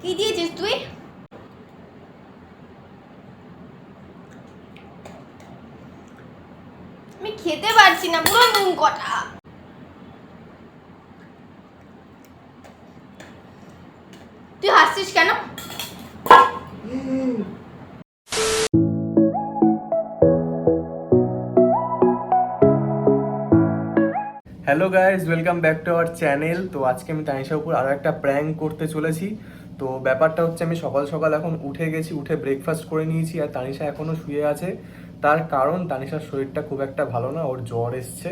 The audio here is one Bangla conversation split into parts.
কি দিয়েছিস তুই? আমি খেতে পারছি না, পুরো নুন কটা। তুই হাসছিস কেন? Hello guys, welcome back to our channel. তো আজকে আমি তানিশার উপর আরও একটা প্র্যাঙ্ক করতে চলেছি। তো ব্যাপারটা হচ্ছে, আমি সকাল সকাল এখন উঠে গেছি, উঠে ব্রেকফাস্ট করে নিয়েছি, আর তানিশা এখনও শুয়ে আছে। তার কারণ তানিশার শরীরটা খুব একটা ভালো না, ওর জ্বর এসছে।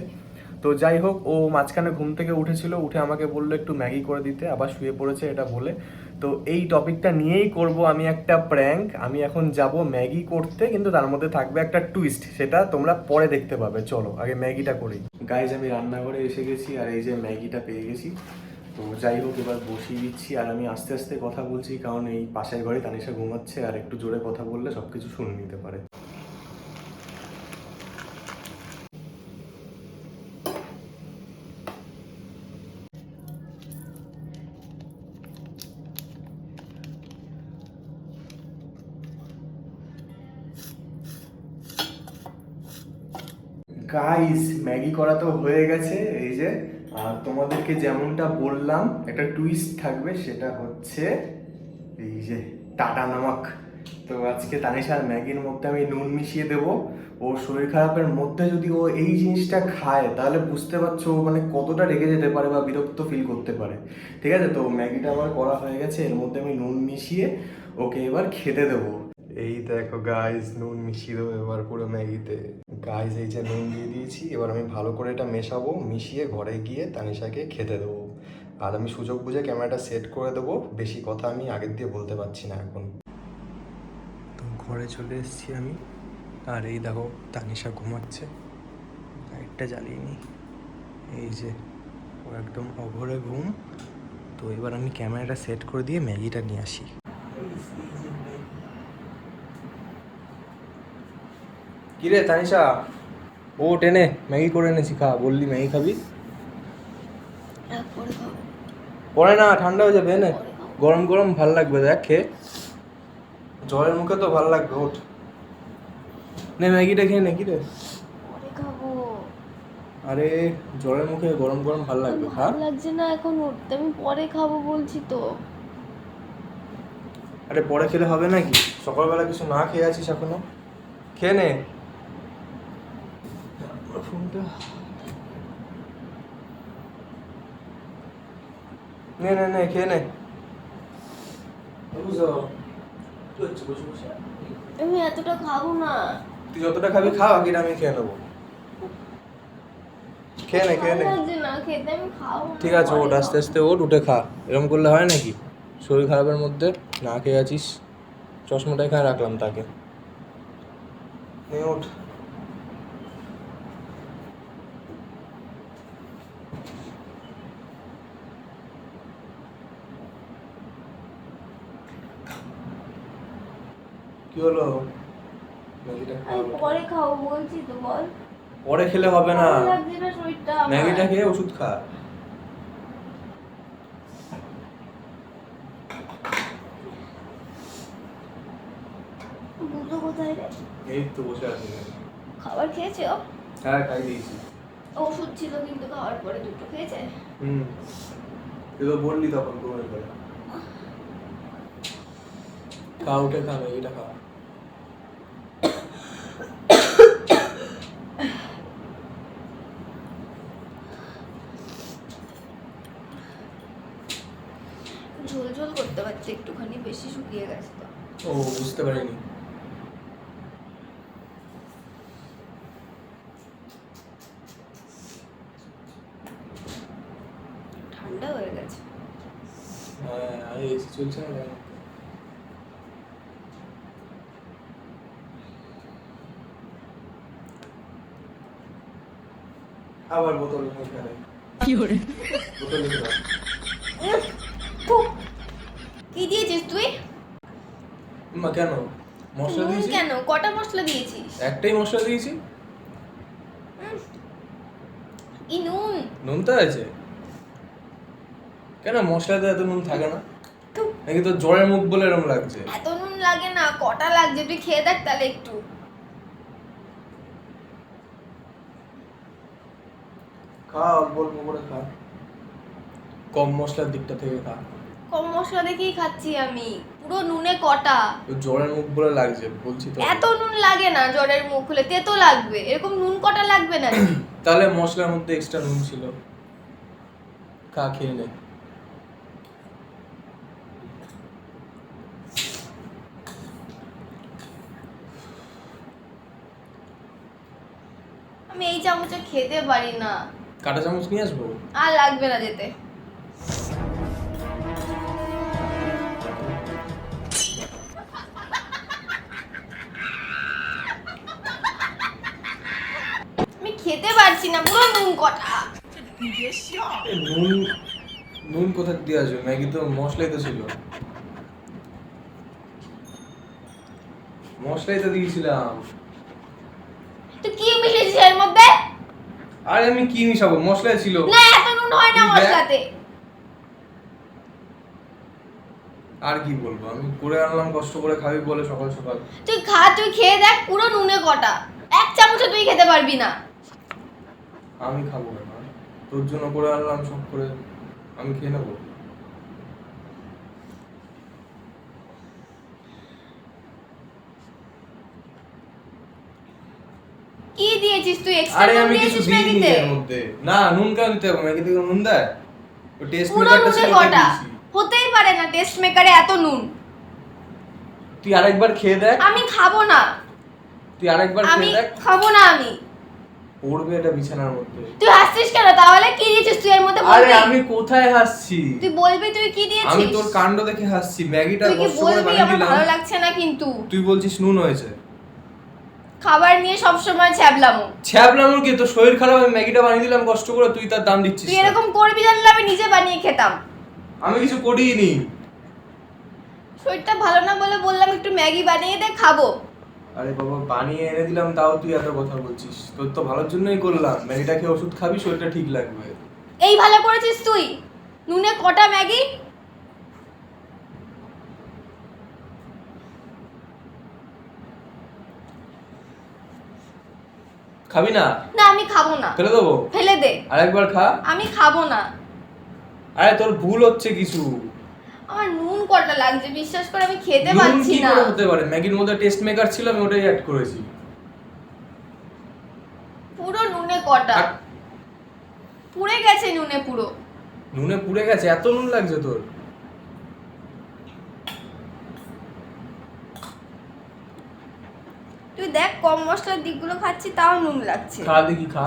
তো যাই হোক, ও মাঝখানে ঘুম থেকে উঠেছিল, উঠে আমাকে বললো একটু ম্যাগি করে দিতে, আবার শুয়ে পড়েছে এটা বলে। তো এই টপিকটা নিয়েই করব আমি একটা প্র্যাঙ্ক। আমি এখন যাব ম্যাগি করতে, কিন্তু তার মধ্যে থাকবে একটা টুইস্ট, সেটা তোমরা পরে দেখতে পাবে। চলো আগে ম্যাগিটা করি। গাইজ, আমি রান্নাঘরে এসে গেছি, আর এই যে ম্যাগিটা পেয়ে গেছি। তো যাই হোক, এবার বসিয়ে দিচ্ছি, আর আমি আস্তে আস্তে কথা বলছি, কারণ এই পাশের ঘরে তানিশা ঘুমাচ্ছে, আর একটু জোরে কথা বললে সবকিছু শুনে নিতে পারে। গাইস, ম্যাগি করা তো হয়ে গেছে। এই যে তোমাদেরকে যেমনটা বললাম, একটা টুইস্ট থাকবে, সেটা হচ্ছে এই যে টাটা নামক। তো আজকে তানিশার ম্যাগির মধ্যে আমি নুন মিশিয়ে দেবো। ওর শরীর খারাপের মধ্যে যদি ও এই জিনিসটা খায়, তাহলে বুঝতে পারছো ও মানে কতটা রেগে যেতে পারে বা বিরক্ত ফিল করতে পারে। ঠিক আছে, তো ম্যাগিটা আমার করা হয়ে গেছে, এর মধ্যে আমি নুন মিশিয়ে ওকে এবার খেতে দেবো। এই দেখো গাইস, নুন মিশিয়ে দেবো এবার পুরো ম্যাগিতে। গাইস, এই যে নুন দিয়ে দিয়েছি, এবার আমি ভালো করে এটা মেশাবো, মিশিয়ে ঘরে গিয়ে তানিশাকে খেতে দেবো। আর আমি সুযোগ বুঝে ক্যামেরাটা সেট করে দেবো, বেশি কথা আমি আগের দিয়ে বলতে পারছি না এখন। তো ঘরে চলে এসেছি আমি, আর এই দেখো তানিশা ঘুমাচ্ছে, লাইটটা জ্বালিয়ে নি। এই যে ও একদম অঘরে ঘুম। তো এবার আমি ক্যামেরাটা সেট করে দিয়ে ম্যাগিটা নিয়ে আসি। কিরে তানিশা, ও টেনে ম্যাগি করে এনেছি, খা। বললি ম্যাগি খাবি, পরে না ঠান্ডা হয়ে যাবে। এনে গরম গরম ভাল লাগবে, দেখ খেয়ে। জ্বরের মুখে তো ভাল লাগবে, ওঠ নে ম্যাগিটা খেয়ে নে। কি রে, পরে খাবো। আরে জ্বরের মুখে গরম গরম ভাল লাগবে, খা। ভালো লাগছে না এখন উঠতে, আমি পরে খাবো বলছি তো। আরে পরে খেলে হবে নাকি? সকালবেলা কিছু না খেয়ে আছিস এখনো, খেয়ে নে। ফোনটা নে নে নে, খেয়ে নে। বুঝো কি হচ্ছে বসে বসে? আমি এতটা খাবো না। তুই যতটা খাবি খা, বাকিটা আমি খেয়ে নেবো। খেয়ে নে, খেয়ে নে। ভালো লাগছে না খেতে, আমি খাবো না। ঠিক আছে, ওঠ, আস্তে আস্তে ওঠ, উঠে খা। এরকম করলে হয় নাকি? শরীর খারাপের মধ্যে না খেয়ে আছিস। চশমাটা এখানে রাখলাম তাকে, নে ওঠ। কি হলো? ম্যাগিটা খা। আমি পরে খাবো বলছি তো, বল। পরে খেলে হবে না, ভালো লাগছে না শরীরটা আমার। ম্যাগিটা খেয়ে ওষুধ খা। বুঝো কোথায় রে? এই তো বসে আছি। খাবার খেয়েছো? হ্যাঁ, খাই দিয়েছি। ওষুধ ছিল কিন্তু খাওয়ার পরে দুটো খেয়েছে। তুই তো বললি তখন ঘুমের পরে। খা, উঠে খা, ম্যাগিটা খা। ঝোল ঝোল করতে পারছি একটুখানি, বেশি শুকিয়ে গেছে তো। ও, বুঝতে পারিনি। ঠান্ডা হয়ে গেছে। হ্যাঁ, এসি চলছে না কেন? আবার বোতল এখানে। কি করে? বোতল এনে দাও। কি দিয়েছিস তুই? মা, কেন মশলা নুন দিয়েছি? কেন? কটা মশলা দিয়েছিস? একটাই মশলা দিয়েছি। কি নুন? নুন তো আছে, কেন মশলাতে এত নুন থাকে না? নাকি তোর জ্বরের মুখ বলে এরকম লাগছে? এত নুন লাগে না, কটা লাগছে তুই খেয়ে দেখ তাহলে একটু। খা, অল্প অল্প করে খা, কম মশলার দিকটা থেকে খা। কম মশলা দেখেই খাচ্ছি আমি, পুরো নুনে কটা। তোর জ্বরের মুখ বলে লাগছে বলছি তো। এত নুন লাগে না, জ্বরের মুখ হলে তেতো লাগবে, এরকম নুন কটা লাগবে না। তাহলে মশলার মধ্যে এক্সট্রা নুন ছিল। খা, খেয়ে নে। আমি এই চামচে খেতে পারি না। কাঁটা চামচ নিয়ে আসবো? আর লাগবে না যেতে। আমি খেতে পারছি না, পুরো নুন কটা। নুন নুন কোথা দিয়ে আসবে? ম্যাগি তো মশলাই তো ছিল, মশলাই তো দিয়েছিলাম। তুই কি মিশিয়েছিস এর মধ্যে? আরে আমি কি মিশাবো, মশলাই ছিল। না, এত নুন হয় না মশলাতে। আর কি বলবো, আমি করে আনলাম কষ্ট করে, খাবি বলে সকাল সকাল। তুই খা, তুই খেয়ে দেখ, পুরো নুনে কটা। এক চামচে তুই খেতে পারবি না। আমি খাবো না, তোর জন্য করে আনলাম সব করে, আমি খেয়ে নেবো। কি দিয়েছিস তুই এক্সট্রা? আরে নুন আমি কিছু দিয়েছিস দিইনি ম্যাগিতে? এর মধ্যে। না, নুন কেন দিতে হবে? ম্যাগিতে কোনো নুন দেয়? ও টেস্ট পুরো মেকারটা নুনে ছিল ওটা কটা। দিয়েছি। হতেই পারে না টেস্ট মেকারে এত নুন। তুই আরেকবার খেয়ে দেখ। আমি খাবো না। তুই আরেকবার আমি খেয়ে দেখ। খাবো না আমি। পড়বে এটা বিছানার মধ্যে। তুই হাসছিস কেন তাহলে? কি দিয়েছিস তুই এর মধ্যে আরে বলবি? আমি কোথায় হাসছি? তুই বলবি তুই কি দিয়েছিস? আমি তোর কাণ্ড দেখে হাসছি। ম্যাগিটা তুই কি কষ্ট করে বলবি? বানিয়ে আমার দিলাম, ভালো লাগছে না কিন্তু। তুই বলছিস নুন হয়েছে। খাবার নিয়ে সব সময় ছ্যাবলামো। ছ্যাবলামুর কি, তোর শরীর খারাপ, আমি ম্যাগিটা বানিয়ে দিলাম কষ্ট করে, তুই তার দাম দিচ্ছিস তুই না। এরকম করবি জানলে আমি নিজে বানিয়ে খেতাম। আমি কিছু করিনি। শরীরটা ভালো না বলে বললাম একটু ম্যাগি বানিয়ে দে, খাবো। আরে বাবা, বানিয়ে এনে দিলাম তাও তুই এত কথা বলছিস। তোর তো ভালোর জন্যই করলাম, ম্যাগিটা খেয়ে ওষুধ খাবি, শরীরটা ঠিক লাগবে। এই ভালো করেছিস তুই। নুনে কটা ম্যাগি। খাবি না? না, আমি খাবো না। ফেলে দেবো? ফেলে দে। আরেকবার খা। আমি খাবো না। আরে তোর ভুল হচ্ছে কিছু। আমার নুন কটা লাগছে, বিশ্বাস করে আমি খেতে নুন পারছি কি না। করে হতে পারে? ম্যাগির মধ্যে টেস্ট মেকার ছিল, আমি ওটাই অ্যাড করেছি। পুরো নুনে কটা। আর পুড়ে গেছে নুনে পুরো। নুনে পুড়ে গেছে? এত নুন লাগছে তোর? তুই দেখ, কম মশলার দিকগুলো খাচ্ছি তাও নুন লাগছে। খা দেখি, খা।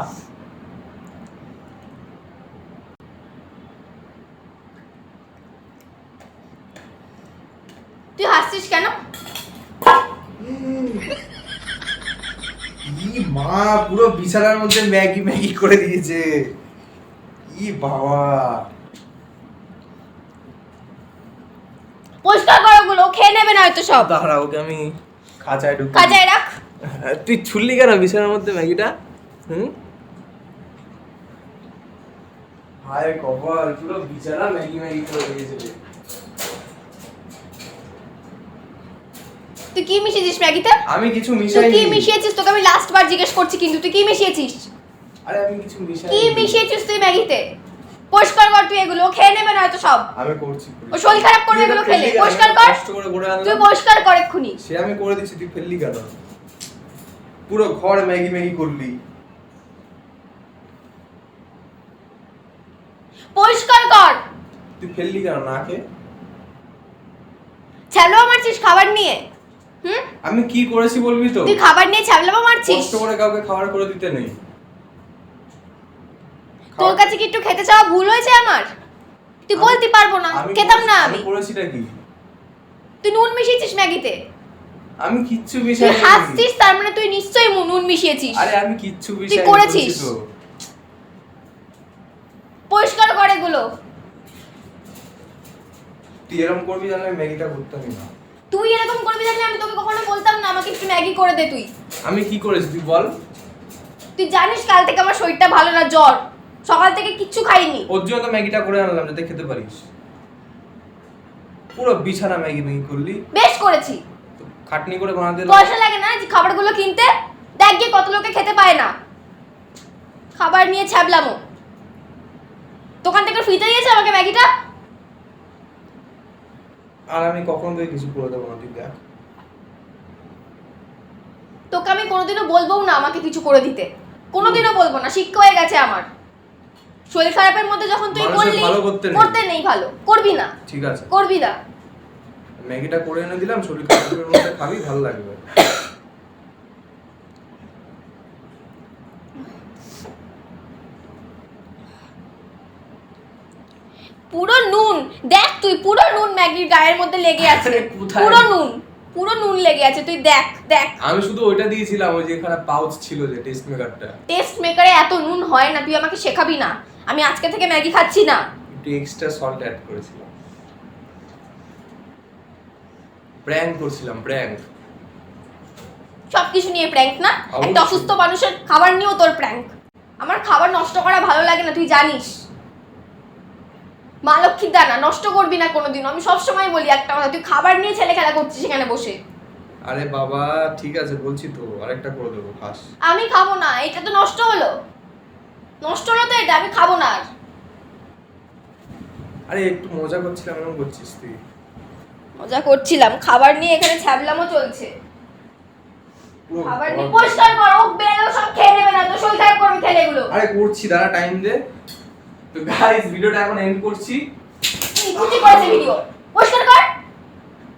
তুই হাসছিস কেন? ই মা, পুরো বিছানার মধ্যে ম্যাগি ম্যাগি করে দিয়েছে। ই বাবা। পরিষ্কার কর ওগুলো, ও খেয়ে নেবে না হয়তো সব। দাঁড়া, ওকে আমি খাঁচায় ঢুকি। কাজায় রাখ। তুই ছুললি কেন বিছানার মধ্যে ম্যাগিটা? হায় কপাল, পুরো বিছানা ম্যাগি ম্যাগি করে দিয়েছে। তুই কি মিশিয়েছিস ম্যাগিতে? আমি কিছু তুই মিশাইনি। কি মিশিয়েছিস? তোকে আমি লাস্ট বার জিজ্ঞেস করছি কিন্তু তুই কি মিশিয়েছিস? আরে আমি কিছু মিশাইনি। কি মিশিয়েছিস তুই ম্যাগিতে? পরিষ্কার কর তুই এগুলো, ও খেয়ে নেবে না হয়তো সব। আমি করছি। ও শরীর খারাপ করবে এগুলো খেলে। পরিষ্কার কর। কষ্ট করে করে আনলাম। তুই পরিষ্কার কর এক্ষুনি। সে আমি করে দিচ্ছি, তুই ফেললি কেন? পুরো ঘর ম্যাগি ম্যাগি করলি। পরিষ্কার কর। তুই ফেললি কেন না খেয়ে? ছ্যাবলামো মারছিস খাবার নিয়ে? আমি কি করেছি বলবি তো? তুই খাবার নিয়ে ছ্যাবলামো মারছিস? কষ্ট করে কাউকে খাবার করে দিতে নেই। তোর কাছে কি একটু খেতে চাওয়া ভুল হয়েছে আমার? তুই বলতে পারবো না, খেতাম না আমি। করেছিটা কি? তুই নুন মিশিয়েছিস ম্যাগিতে? আমি কিচ্ছু তুই মিশাইনি। হাসছিস, তার মানে তুই নিশ্চয়ই নুন মিশিয়েছিস। আরে আমি কিচ্ছু মিশাইনি। তুই করেছিস। বলছি তো। পরিষ্কার কর এগুলো। তুই এরকম করবি জানলে ম্যাগিটা করতামই না। তুই এরকম করবি জানলে আমি তোকে কখনো বলতাম না আমাকে একটু ম্যাগি করে দে তুই। আমি কি করেছি তুই বল? তুই জানিস কাল থেকে আমার শরীরটা ভালো না, জ্বর। সকাল থেকে কিচ্ছু খাইনি। ওর জন্য তো ম্যাগিটা করে আনলাম যাতে খেতে পারিস। পুরো বিছানা ম্যাগি ম্যাগি করলি, বেশ করেছি। তো খাটনি করে বানাতে পয়সা লাগে না যে খাবারগুলো কিনতে? দেখ গিয়ে কত লোকে খেতে পায় না, খাবার নিয়ে ছ্যাবলামো। দোকান থেকে ফ্রিতে দিয়েছে আমাকে ম্যাগিটা। আর আমি কখন থেকে কিছু করে দেবো না, তুই দেখ। তোকে আমি কোনোদিনও বলবো না আমাকে কিছু করে দিতে, কোনোদিনও বলবো না, শিক্ষা হয়ে গেছে আমার। শরীর খারাপের মধ্যে যখন তুই মানুষের বললি ভালো করতে নেই। করতে নেই ভালো, করবি না, ঠিক আছে, করবি না। ম্যাগিটা করে এনে দিলাম, শরীর খারাপের মধ্যে খাবি, ভালো লাগবে। পুরো নুন, দেখ তুই পুরো নুন ম্যাগির গায়ের মধ্যে লেগে আছে। আরে কোথায়? পুরো নুন লেগে আছে, তুই দেখ দেখ। আমি শুধু ওইটা দিয়েছিলাম, ওই যে এখানে পাউচ ছিল যে টেস্ট মেকারটা। টেস্ট মেকারে এত নুন হয় না, তুই আমাকে শেখাবি না। আমি আজকে থেকে ম্যাগি খাচ্ছি না। একটু এক্সট্রা সল্ট অ্যাড করেছিলাম, প্র্যাঙ্ক করছিলাম, প্র্যাঙ্ক। সবকিছু নিয়ে প্র্যাঙ্ক না? অবশ্যই। একটা অসুস্থ মানুষের খাবার নিয়েও তোর প্র্যাঙ্ক। আমার খাবার নষ্ট করা ভালো লাগে না, তুই জানিস। মা লক্ষ্মীর দানা নষ্ট করবি না কোনোদিন, আমি সবসময় বলি একটা কথা, তুই খাবার নিয়ে ছেলে খেলা করছিস এখানে বসে। আরে বাবা ঠিক আছে বলছি তো, আরেকটা করে দেবো, খাস। আমি খাবো না, এটা তো নষ্ট হলো, নষ্ট হলো তো এটা, আমি খাবো না আর। আরে একটু মজা করছিলাম, এরকম করছিস তুই। মজা করছিলাম, খাবার নিয়ে এখানে ছ্যাবলামও চলছে। পুরো খাবার নিয়ে পরিষ্কার কর, ও বেরো সব খেয়ে নেবে না তো, শরীর খারাপ করবে খেলে এগুলো। আরে করছি, দাঁড়া টাইম দে। তো গাইস ভিডিওটা এখন এন্ড করছি। কুচি করেছে ভিডিও, পরিষ্কার কর।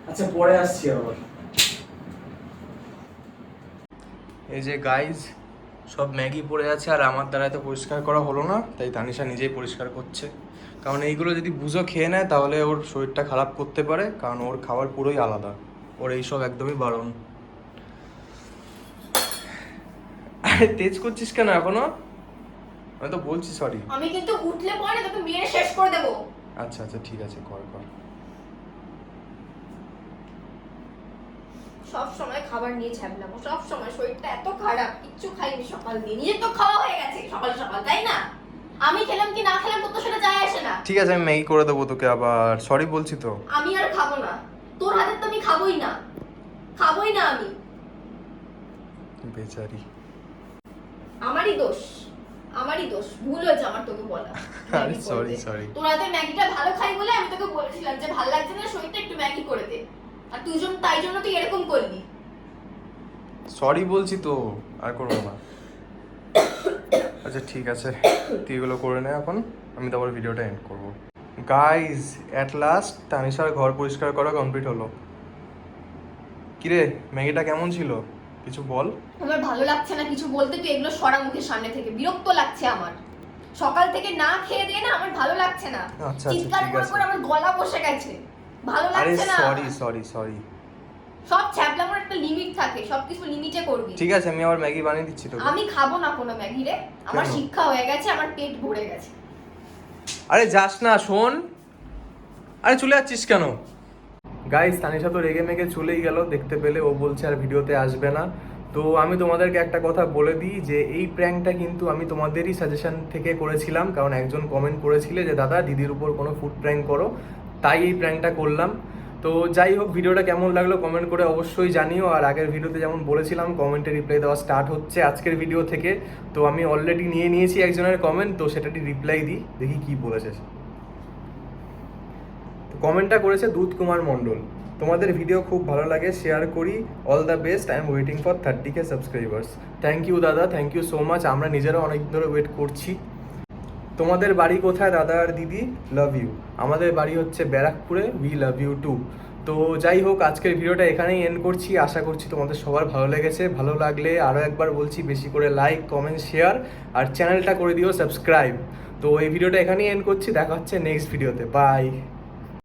আচ্ছা পরে আসছি আবার। এই যে গাইস সব ম্যাগি পড়ে আছে, আর আমার দ্বারা তো পরিষ্কার করা হলো না, তাই তানিশা নিজেই পরিষ্কার করছে। কারণ এইগুলো যদি বুঝো খেয়ে নেয় তাহলে ওর শরীরটা খারাপ করতে পারে, কারণ ওর খাবার পুরোই আলাদা, ওর এইসব একদমই বারণ। আরে তেজ করছিস কেন এখনো? আমি তো বলছি সরি। আমি কিন্তু উঠলে পরে তোকে মেরে শেষ করে দেবো। আচ্ছা আচ্ছা ঠিক আছে, কর কর। সব সময় খাবার নিয়ে ছ্যাবলামো, সব সময় শরীরটা এত খারাপ, কিচ্ছু খাইনি সকাল দিয়ে, নিজের তো খাওয়া হয়ে গেছে সকাল সকাল, তাই না? আমি খেলাম কি না খেলাম তোর তো সেটা যায় আসে না। ঠিক আছে আমি ম্যাগি করে দেবো তোকে, আবার সরি বলছি তো। আমি আর খাবো না, তোর হাতের তো আমি খাবোই না, খাবোই না আমি। বেচারি। আমারই দোষ, আমারই দোষ, ভুল হয়েছে আমার তোকে বলা। আরে সরি সরি। তোর হাতের ম্যাগিটা ভালো খাই বলে আমি তোকে বলেছিলাম যে ভালো লাগছে না শরীরটা, একটু ম্যাগি করে দে, আর তুই তাই জন্য তুই এরকম করলি। সরি বলছি তো, আর করবো না। আচ্ছা ঠিক আছে, তুই এগুলো করে নে এখন, আমি তারপরে ভিডিওটা এন্ড করবো। গাইজ অ্যাট লাস্ট তানিশার ঘর পরিষ্কার করা কমপ্লিট হলো। কিরে ম্যাগিটা কেমন ছিল কিছু বল। আমার ভালো লাগছে না কিছু বলতে, তুই এগুলো সরা মুখের সামনে থেকে, বিরক্ত লাগছে আমার। সকাল থেকে না খেয়ে দিয়ে না আমার ভালো লাগছে না, আচ্ছা, চিৎকার ঠিক করে আছে। করে আমার গলা বসে গেছে, ভালো আরে লাগছে না। Sorry sorry sorry. সব ছ্যাবলামোর একটা লিমিট থাকে, সবকিছু লিমিটে করবি। ঠিক আছে আমি আবার ম্যাগি বানিয়ে দিচ্ছি তোকে। আমি খাবো না কোনো ম্যাগি রে, আমার কেন? শিক্ষা হয়ে গেছে, আমার পেট ভরে গেছে। আরে যাস না শোন, আরে চলে যাচ্ছিস কেন? গাইস তানিশা তো রেগে মেগে চলেই গেল, দেখতে পেলে ও বলছে আর ভিডিওতে আসবে না। তো আমি তোমাদেরকে একটা কথা বলে দিই যে এই প্র্যাঙ্কটা কিন্তু আমি তোমাদেরই সাজেশন থেকে করেছিলাম, কারণ একজন কমেন্ট করেছিলে যে দাদা দিদির উপর কোনো ফুড প্র্যাঙ্ক করো, তাই এই প্র্যাঙ্কটা করলাম। তো যাই হোক ভিডিওটা কেমন লাগলো কমেন্ট করে অবশ্যই জানিও। আর আগের ভিডিওতে যেমন বলেছিলাম কমেন্টে রিপ্লাই দেওয়া স্টার্ট হচ্ছে আজকের ভিডিও থেকে, তো আমি অলরেডি নিয়ে নিয়েছি একজনের কমেন্ট, তো সেটাটি রিপ্লাই দিই, দেখি কি বলেছে। কমেন্টটা করেছে দুধ কুমার মণ্ডল, তোমাদের ভিডিও খুব ভালো লাগে, শেয়ার করি, all the best, I am waiting for 30K subscribers. Thank you দাদা, থ্যাংক ইউ সো মাচ, আমরা নিজেরাও অনেক ধরে ওয়েট করছি। তোমাদের বাড়ি কোথায় দাদা আর দিদি? Love you. আমাদের বাড়ি হচ্ছে ব্যারাকপুরে, উই লাভ ইউ টু। তো যাই হোক আজকের ভিডিওটা এখানেই এন্ড করছি, আশা করছি তোমাদের সবার ভালো লেগেছে। ভালো লাগলে আরও একবার বলছি বেশি করে লাইক কমেন্ট শেয়ার, আর চ্যানেলটা করে দিও সাবস্ক্রাইব। তো এই ভিডিওটা এখানেই এন্ড করছি, দেখা হচ্ছে নেক্সট ভিডিওতে, বাই।